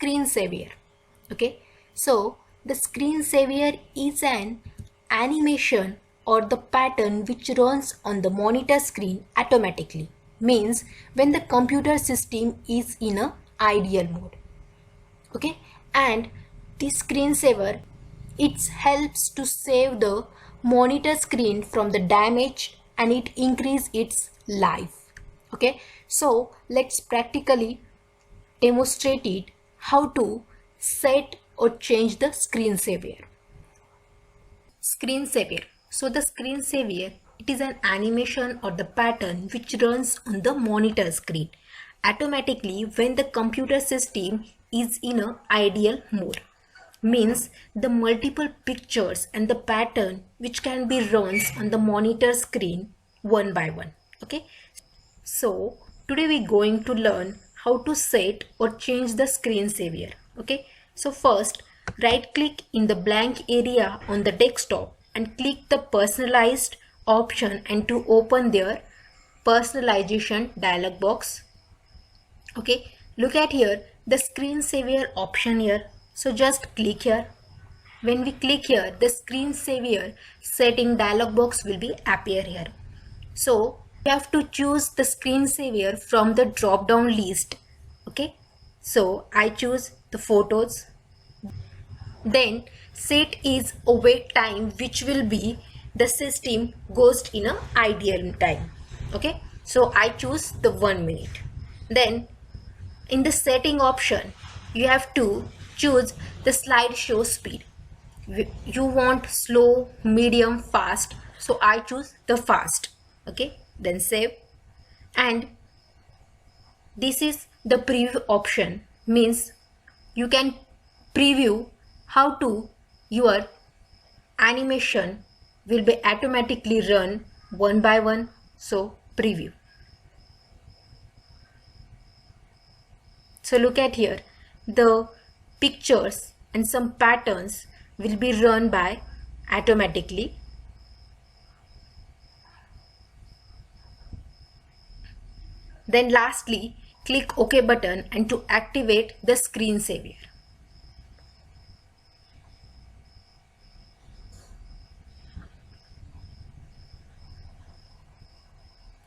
screensaver. Okay, so the screensaver is an animation or the pattern which runs on the monitor screen automatically, means when the computer system is in a ideal mode. Okay, and this screensaver, it helps to save the monitor screen from the damage and it increase its life. Okay, so let's practically demonstrate it how to set or change the screensaver. Screensaver. So the screensaver, it is an animation or the pattern which runs on the monitor screen automatically when the computer system is in a ideal mode. Means the multiple pictures and the pattern which can be runs on the monitor screen one by one. Okay, so today we're going to learn how to set or change the screensaver. Okay, so first right click in the blank area on the desktop and click the personalized option and to open their personalization dialog box. Okay, look at here the screensaver option here. So just click here. When we click here, the screensaver setting dialog box will be appear here. So you have to choose the screensaver from the drop down list. Okay, so I choose the photos. Then set is a wait time which will be the system goes in a ideal time. Okay, so I choose the 1 minute. Then in the setting option you have to choose the slideshow speed. You want slow, medium, fast, so I choose the fast. Okay, then save. And this is the preview option, means you can preview how to your animation will be automatically run one by one. So preview. So look at here, the pictures and some patterns will be run by automatically. Then lastly, click OK button and to activate the screensaver.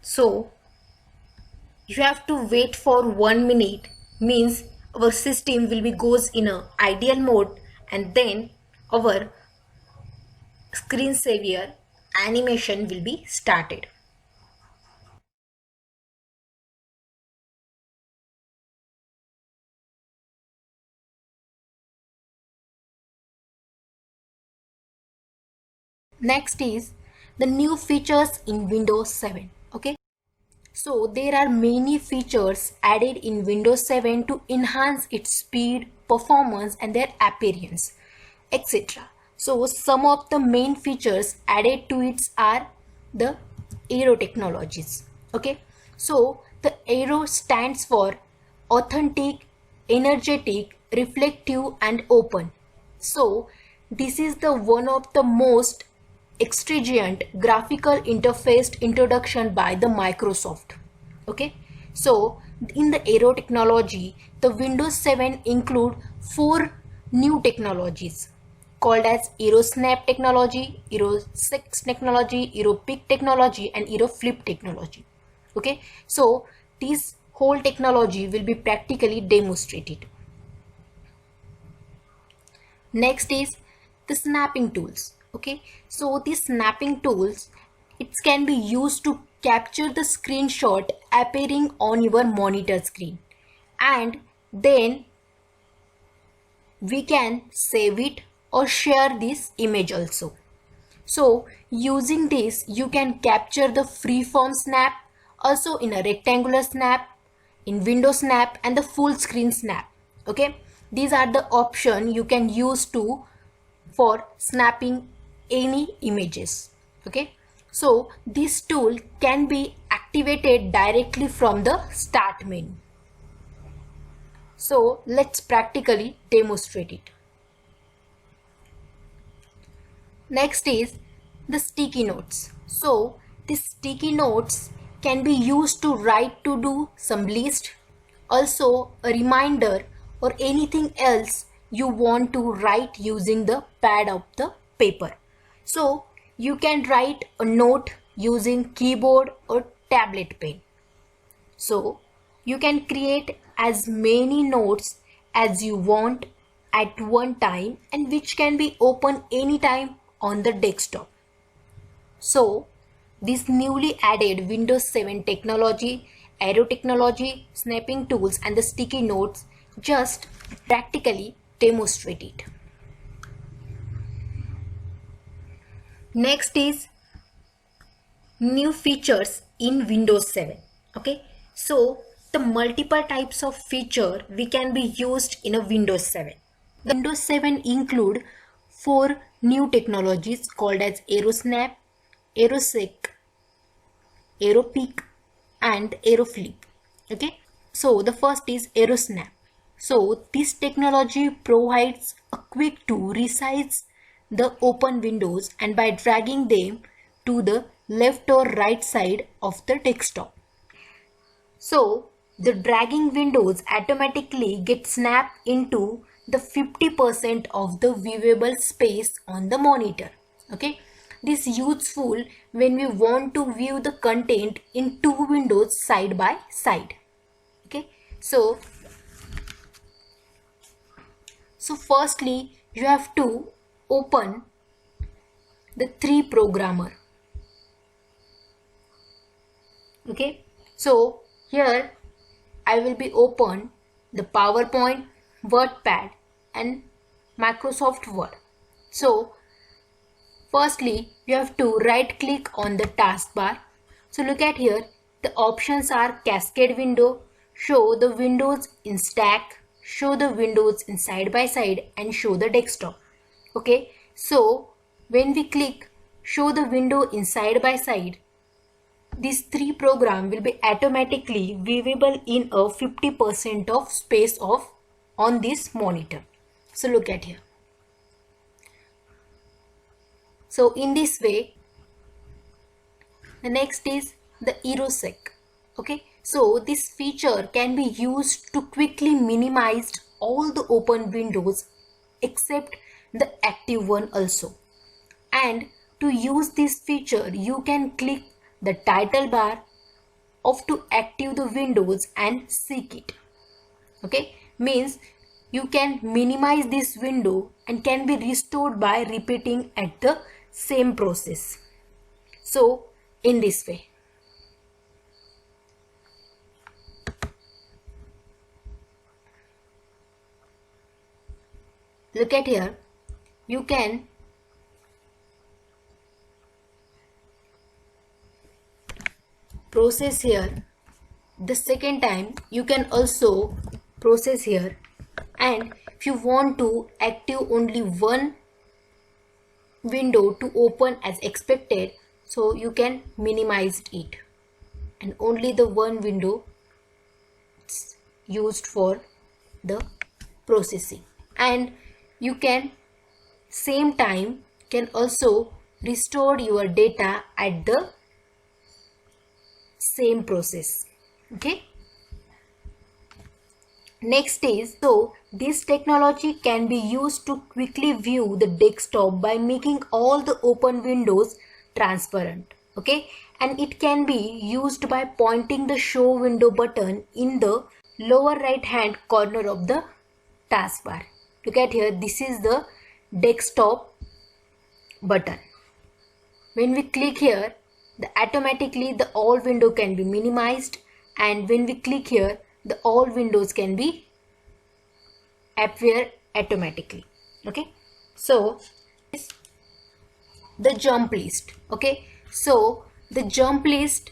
So you have to wait for 1 minute, means our system will be goes in a ideal mode and then our screensaver animation will be started. Next is the new features in Windows 7. Okay, so there are many features added in Windows 7 to enhance its speed, performance and their appearance, etc. So some of the main features added to it are the Aero technologies. Okay, so the Aero stands for authentic, energetic, reflective and open. So this is the one of the most extravagant graphical interface introduction by the Microsoft. Okay, so in the Aero technology, the Windows 7 include 4 new technologies called as Aero Snap technology, Aero 6 technology, Aero Pick technology and Aero Flip technology. Okay, so this whole technology will be practically demonstrated. Next is the snapping tools. Okay, so these snapping tools, it can be used to capture the screenshot appearing on your monitor screen and then we can save it or share this image also. So using this you can capture the freeform snap, also in a rectangular snap, in window snap and the full screen snap. Okay, these are the option you can use to for snapping any images. Okay, so this tool can be activated directly from the start menu. So let's practically demonstrate it. Next is the sticky notes. So these sticky notes can be used to write to do some list, also a reminder or anything else you want to write using the pad of the paper. So you can write a note using keyboard or tablet pen. So you can create as many notes as you want at one time, and which can be opened anytime on the desktop. So this newly added Windows 7 technology, arrow technology, snapping tools and the sticky notes just practically demonstrate it. Next is new features in Windows 7. Okay, so the multiple types of feature we can be used in a Windows 7. The Windows 7 include 4 new technologies called as AeroSnap, AeroSec, AeroPeek and AeroFlip. Okay, so the first is AeroSnap. So this technology provides a quick to resize the open windows and by dragging them to the left or right side of the desktop. So the dragging windows automatically get snapped into the 50% of the viewable space on the monitor. Okay, this is useful when we want to view the content in two windows side by side. Okay, so firstly you have to open the 3 programmer. Okay, so here I will be open the PowerPoint, WordPad and Microsoft Word. So firstly you have to right click on the taskbar. So look at here, the options are cascade window, show the windows in stack, show the windows in side by side and show the desktop. Okay, so when we click show the window in side by side, these 3 programs will be automatically viewable in a 50% of space of on this monitor. So look at here. So in this way, the next is the AeroSec. Okay, so this feature can be used to quickly minimize all the open windows except the active one also. And to use this feature, you can click the title bar of to active the windows and seek it. Okay, means you can minimize this window and can be restored by repeating at the same process. So in this way. Look at here, you can process here the second time, you can also process here, and if you want to active only one window to open as expected, so you can minimize it and only the one window is used for the processing. And you can same time can also restore your data at the same process. Okay, next is, so this technology can be used to quickly view the desktop by making all the open windows transparent. Okay, and it can be used by pointing the show window button in the lower right hand corner of the taskbar. Look at here, this is the desktop button. When we click here, automatically the all window can be minimized, and when we click here, the all windows can be appear automatically. Okay, so the jump list. Okay, so the jump list,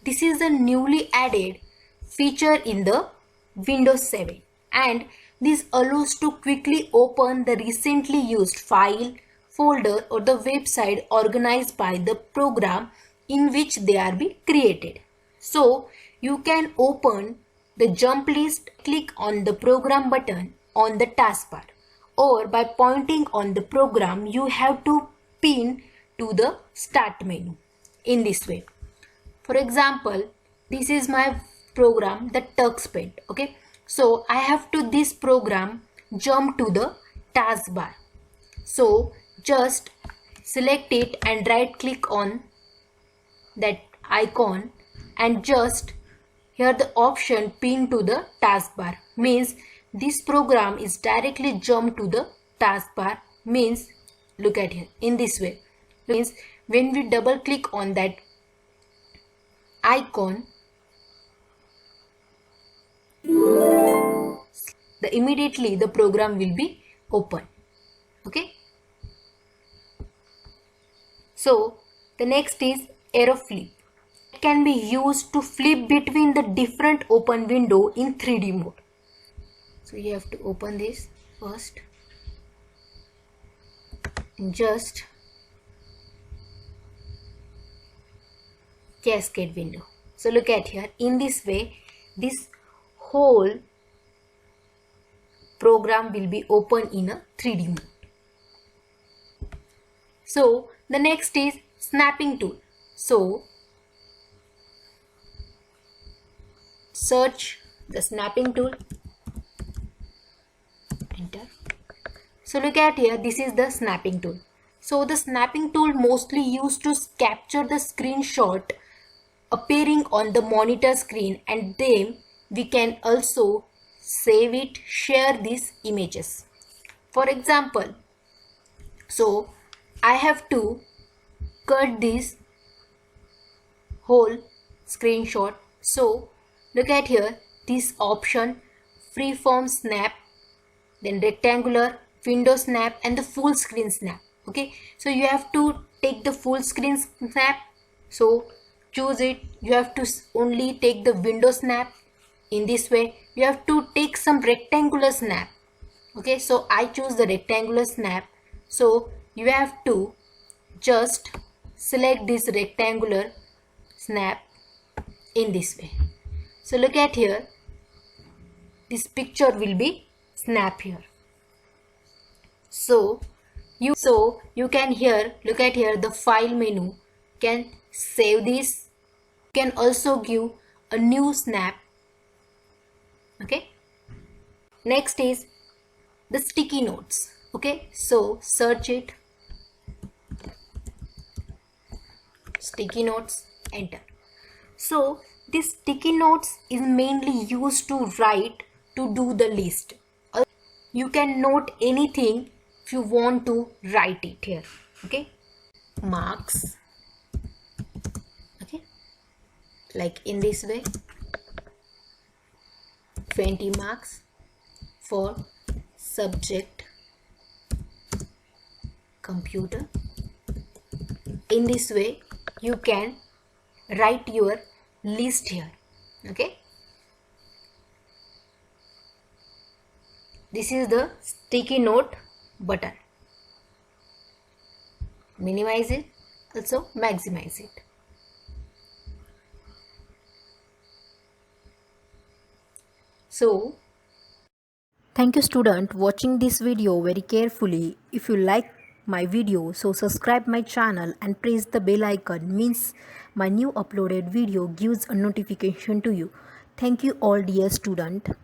this is a newly added feature in the Windows 7, and this allows to quickly open the recently used file, folder or the website organized by the program in which they are be created. So you can open the jump list, click on the program button on the taskbar, or by pointing on the program you have to pin to the start menu in this way. For example, this is my program, the TuxPaint. Okay, So I have to this program jump to the taskbar. So just select it and right click on that icon and just here the option pin to the taskbar means this program is directly jump to the taskbar. Means look at here in this way, means when we double click on that icon, immediately the program will be open. Okay, so the next is arrow flip. It can be used to flip between the different open window in 3D mode. So you have to open this first and just cascade window. So look at here, in this way this whole program will be open in a 3D mode. So the next is snapping tool. So search the snapping tool, enter. So look at here, this is the snapping tool. So the snapping tool mostly used to capture the screenshot appearing on the monitor screen, and then we can also save it, share these images. For example, so I have to cut this whole screenshot. So look at here, this option freeform snap, then rectangular, window snap and the full screen snap. Okay, so you have to take the full screen snap, so choose it. You have to only take the window snap. In this way you have to take some rectangular snap. Okay, so I choose the rectangular snap. So you have to just select this rectangular snap in this way. So look at here, this picture will be snap here. So you can here, look at here, the file menu can save this. You can also give a new snap. Okay, next is the sticky notes. Okay, so search it, sticky notes, enter. So this sticky notes is mainly used to write, to do the list. You can note anything if you want to write it here. Okay, marks. Okay, like in this way, 20 marks for subject computer. In this way you can write your list here. Okay, this is the sticky note button. Minimize it, also maximize it. So thank you student watching this video very carefully. If you like my video, so subscribe my channel and press the bell icon, means my new uploaded video gives a notification to you. Thank you all dear student.